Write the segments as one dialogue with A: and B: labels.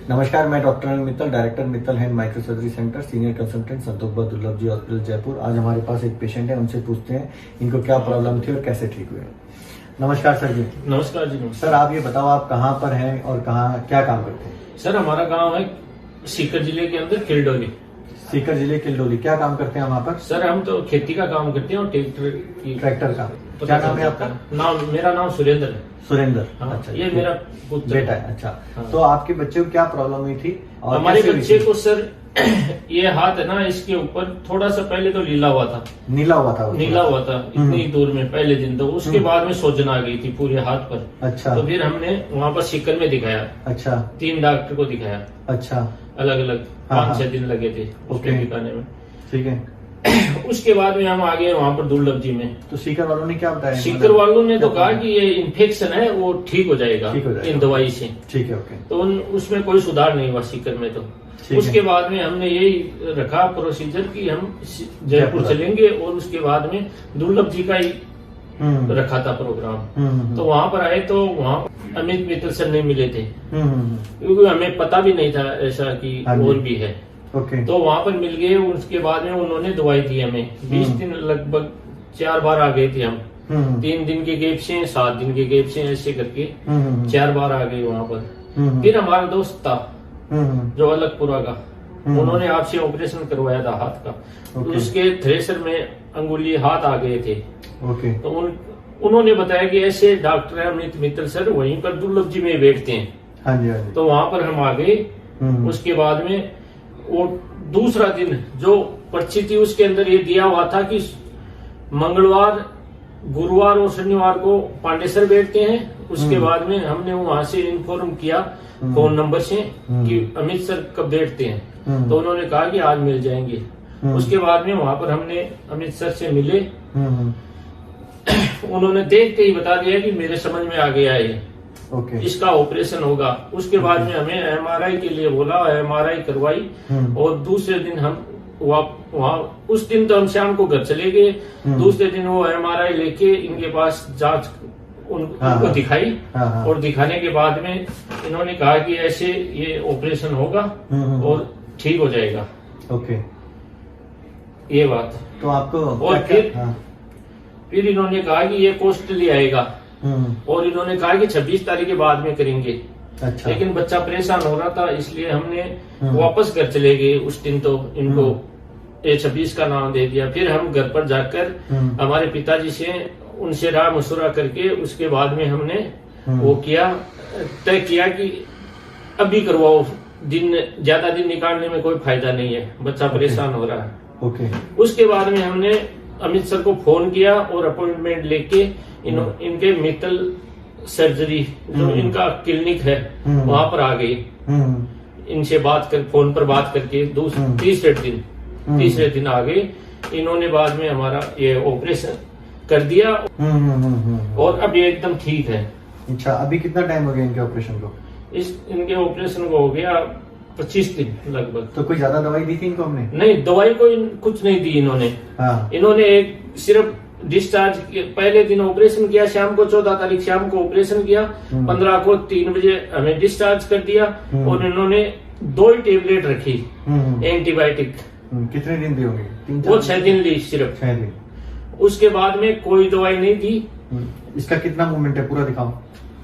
A: नमस्कार, मैं doctor Anil Mittal, director Mittal hand micro surgery centre, senior consultant Santosh Durlabh ji hospital Jaipur. आज हमारे पास एक पेशेंट है, उनसे पूछते हैं इनको क्या प्रॉब्लम थी और कैसे ठीक हुए। नमस्कार सर जी।
B: नमस्कार जी।
A: सर आप ये बताओ, आप कहाँ पर हैं और कहाँ क्या काम करते हैं?
B: सर हमारा गांव है सीकर जिले के अंदर किलडोली।
A: सीकर जिले किलडोली, क्या काम करते हैं वहाँ पर?
B: सर हम तो खेती का काम करते हैं और
A: ट्रैक्टर का। क्या नाम है आपका?
B: मेरा नाम सुरेंद्र है।
A: सुरेंद्र।
B: हाँ,
A: अच्छा,
B: ये मेरा पुत्र
A: बेटा है। अच्छा
B: हाँ।
A: तो आपके बच्चे को क्या प्रॉब्लम हुई थी? और
B: हमारे
A: कैसे हुई
B: बच्चे
A: थी?
B: को सर ये हाथ है ना, इसके ऊपर थोड़ा सा पहले तो नीला हुआ था।
A: नीला हुआ था?
B: नीला हुआ था इतनी दूर में पहले दिन, तो उसके बाद में सोजन आ गई थी पूरे हाथ पर।
A: अच्छा।
B: तो फिर हमने वहाँ पर सीकर में दिखाया।
A: अच्छा।
B: 3 डॉक्टर को दिखाया।
A: अच्छा।
B: अलग अलग
A: हाँ,
B: 5-6 दिन लगे थे उसके दिखाने में।
A: ठीक है।
B: उसके बाद में हम आ गए वहाँ पर दुर्लभ जी में।
A: तो सीकर वालों ने क्या बताया?
B: सीकर वालों ने तो कहा कि ये इन्फेक्शन है, वो ठीक हो जाएगा इन दवाई से।
A: ठीक है, ओके।
B: तो उसमें कोई सुधार नहीं हुआ सीकर में। तो उसके बाद में हमने यही रखा प्रोसीजर कि हम जयपुर चलेंगे, और उसके बाद में दुर्लभ जी का ही रखा था प्रोग्राम। तो वहाँ पर आए तो वहाँ अमित मित्तल सर नहीं मिले थे, क्योंकि हमें पता भी नहीं था ऐसा कि और भी है। तो वहाँ पर मिल गए। उसके बाद में उन्होंने दवाई दी हमें। 20 दिन लगभग 4 बार आ गए थे हम। 3 दिन के गैप से, 7 दिन के गैप से, ऐसे करके 4 बार आ गए वहाँ पर। फिर हमारा दोस्त था जो अलगपुरा का, उन्होंने आपसे ऑपरेशन करवाया था हाथ का। तो उसके थ्रेसर में अंगुली हाथ आ गए थे। तो उन्होंने बताया कि ऐसे डॉक्टर है अमित मित्तल सर, वहीं पर दुर्लभ जी में बैठते हैं।
A: हाँ जी, हाँ जी।
B: तो वहाँ पर हम आ गए। उसके बाद में वो दूसरा दिन जो पर्ची थी उसके अंदर ये दिया हुआ था कि मंगलवार, गुरुवार और शनिवार को पांडे सर बैठते हैं। उसके बाद में हमने वहां से इन्फॉर्म किया फोन नंबर से कि अमित सर कब बैठते हैं। तो उन्होंने कहा कि आज मिल जाएंगे। उसके बाद में वहां पर हमने अमित सर से मिले। उन्होंने देखते ही बता दिया कि मेरे समझ में आ गया है, इसका ऑपरेशन होगा। उसके बाद में हमें एमआरआई के लिए बोला, एमआरआई करवाई। और दूसरे दिन हम वहाँ उस दिन तो हम शाम को घर चले गए। दूसरे दिन वो एमआरआई लेके इनके पास जांच उनको दिखाई। और दिखाने के बाद में इन्होंने कहा कि ऐसे ये ऑपरेशन होगा और ठीक हो जाएगा। ये बात
A: तो आपको
B: और फिर इन्होंने कहा कि ये कॉस्टली आएगा, और इन्होंने कहा कि 26 तारीख के बाद में करेंगे। अच्छा। लेकिन बच्चा परेशान हो रहा था, इसलिए हमने वापस घर चले गए उस दिन। तो इनको 26 का नाम दे दिया। फिर हम घर पर जाकर हमारे पिताजी से उनसे राय मशुरा करके उसके बाद में हमने वो किया, तय किया कि अभी करवाओ, ज्यादा दिन निकालने में कोई फायदा नहीं है, बच्चा परेशान हो रहा है। उसके बाद में हमने अमित सर को फोन किया और अपॉइंटमेंट लेके इनके मित्तल सर्जरी जो इनका क्लिनिक है वहां पर आ गए। इनसे फोन पर बात करके तीसरे दिन आ गए। इन्होंने बाद में हमारा ये ऑपरेशन कर दिया और अब ये एकदम ठीक है।
A: अच्छा, अभी कितना टाइम हो गया इनके ऑपरेशन को?
B: इनके ऑपरेशन को हो गया 25 दिन लगभग।
A: तो कोई ज्यादा दवाई दी थी इनको हमने?
B: नहीं, दवाई कोई कुछ नहीं दी इन्होंने। इन्होंने एक सिर्फ डिस्चार्ज पहले दिन ऑपरेशन किया, शाम को 14 तारीख शाम को ऑपरेशन किया। 15 को 3 बजे हमें डिस्चार्ज कर दिया। और इन्होंने 2 ही टेबलेट रखी एंटीबायोटिक।
A: कितने दिन दी होंगी?
B: वो 6 दिन ली, सिर्फ 6 दिन। उसके बाद में कोई दवाई नहीं दी।
A: इसका कितना मूवमेंट है, पूरा दिखाओ।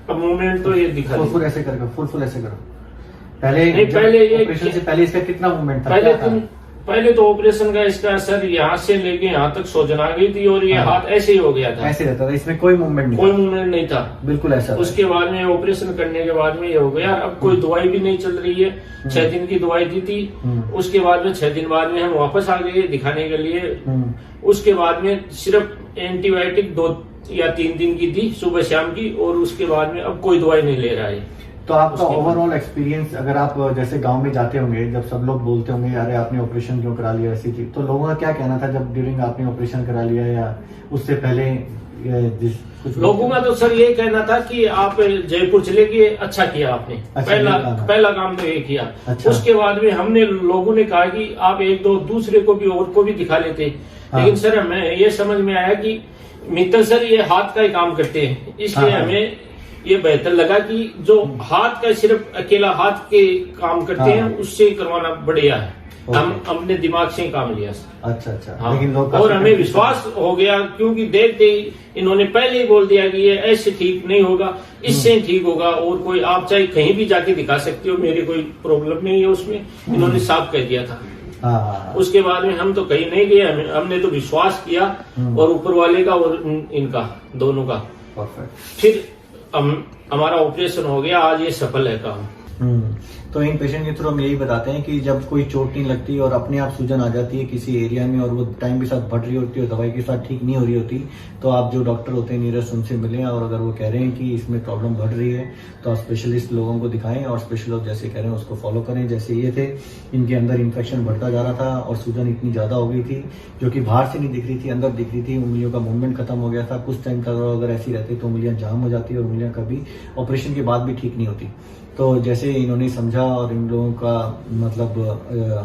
B: अब मूवमेंट तो ये दिखा
A: फुल ऐसे करके, फुल ऐसे करो। पहले ऑपरेशन से पहले इसका कितना मूवमेंट था?
B: पहले तो ऑपरेशन का इसका सर यहाँ से लेके यहाँ तक सोजन आ गई थी, और ये हाथ ऐसे ही हो गया था।
A: ऐसे रहता था, इसमें कोई मूवमेंट
B: नहीं था,
A: बिल्कुल ऐसा।
B: उसके बाद में ऑपरेशन करने के बाद में ये हो गया। अब कोई दवाई भी नहीं चल रही है। 6 दिन की दवाई दी थी। उसके बाद में 6 दिन बाद में हम वापस आ गए दिखाने के लिए। उसके बाद में सिर्फ एंटीबायोटिक 2 या 3 दिन की दी, सुबह शाम की। और उसके बाद में अब कोई दवाई नहीं ले रहा है।
A: तो आपका ओवरऑल एक्सपीरियंस, अगर आप जैसे गांव में जाते होंगे, जब सब लोग बोलते होंगे अरे आपने ऑपरेशन क्यों करा लिया, ऐसी चीज, तो लोगों का क्या कहना था जब ड्यूरिंग आपने ऑपरेशन करा लिया या उससे पहले? कुछ
B: लोगों का तो सर ये कहना था कि आप जयपुर चले गए, अच्छा किया आपने। पहला काम तो ये किया। अच्छा। उसके बाद में हमने लोगों ने कहा कि आप 1-2 दूसरे को भी और को भी दिखा लेते। लेकिन सर हमें ये समझ में आया कि मित्तल सर ये हाथ का ही काम करते हैं, इसलिए हमें ये बेहतर लगा कि जो हाथ का सिर्फ अकेला हाथ के काम करते
A: हाँ।
B: हैं उससे करवाना बढ़िया है। हम अपने दिमाग से ही काम लिया।
A: अच्छा अच्छा।
B: हाँ।
A: लेकिन लोग
B: और हमें विश्वास हो गया क्योंकि देखते ही इन्होंने पहले ही बोल दिया कि ये ऐसे ठीक नहीं होगा, इससे ठीक होगा। और कोई आप चाहे कहीं भी जाके दिखा सकते हो, मेरी कोई प्रॉब्लम नहीं है उसमें, इन्होंने साफ कह दिया था।
A: हाँ।
B: उसके बाद में हम तो कहीं नहीं गए, हमने तो विश्वास किया और ऊपर वाले का और इनका दोनों का।
A: परफेक्ट।
B: फिर हमारा ऑपरेशन हो गया, आज ये सफल है काम।
A: तो इन पेशेंट के थ्रू हम यही बताते हैं कि जब कोई चोट नहीं लगती और अपने आप सूजन आ जाती है किसी एरिया में और वो टाइम के साथ बढ़ रही होती है, दवाई के साथ ठीक नहीं हो रही होती, तो आप जो डॉक्टर होते हैं नीरज उनसे मिलें और अगर वो कह रहे हैं कि इसमें प्रॉब्लम बढ़ रही है तो आप स्पेशलिस्ट लोगों को दिखाएं और स्पेशलिस्ट जैसे कह रहे हैं उसको फॉलो करें। जैसे ये थे, इनके अंदर इन्फेक्शन बढ़ता जा रहा था और सूजन इतनी ज्यादा हो गई थी जो कि बाहर से नहीं दिख रही थी, अंदर दिख रही थी। उंगलियों का मूवमेंट खत्म हो गया था। कुछ टाइम तक अगर ऐसी रहती तो उंगलियां जाम हो जाती और उंगलियां कभी ऑपरेशन के बाद भी ठीक नहीं होती। तो जैसे इन्होंने समझा और इन लोगों का मतलब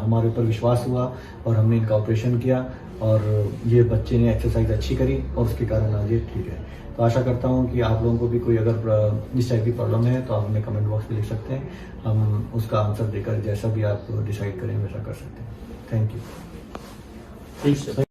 A: हमारे ऊपर विश्वास हुआ और हमने इनका ऑपरेशन किया और ये बच्चे ने एक्सरसाइज अच्छी करी और उसके कारण आज ये ठीक है। तो आशा करता हूँ कि आप लोगों को भी कोई अगर इस टाइप की प्रॉब्लम है तो आप हमें कमेंट बॉक्स में लिख सकते हैं, हम उसका आंसर देकर जैसा भी आप डिसाइड करें वैसा कर सकते हैं। Thank you.
B: ठीक है।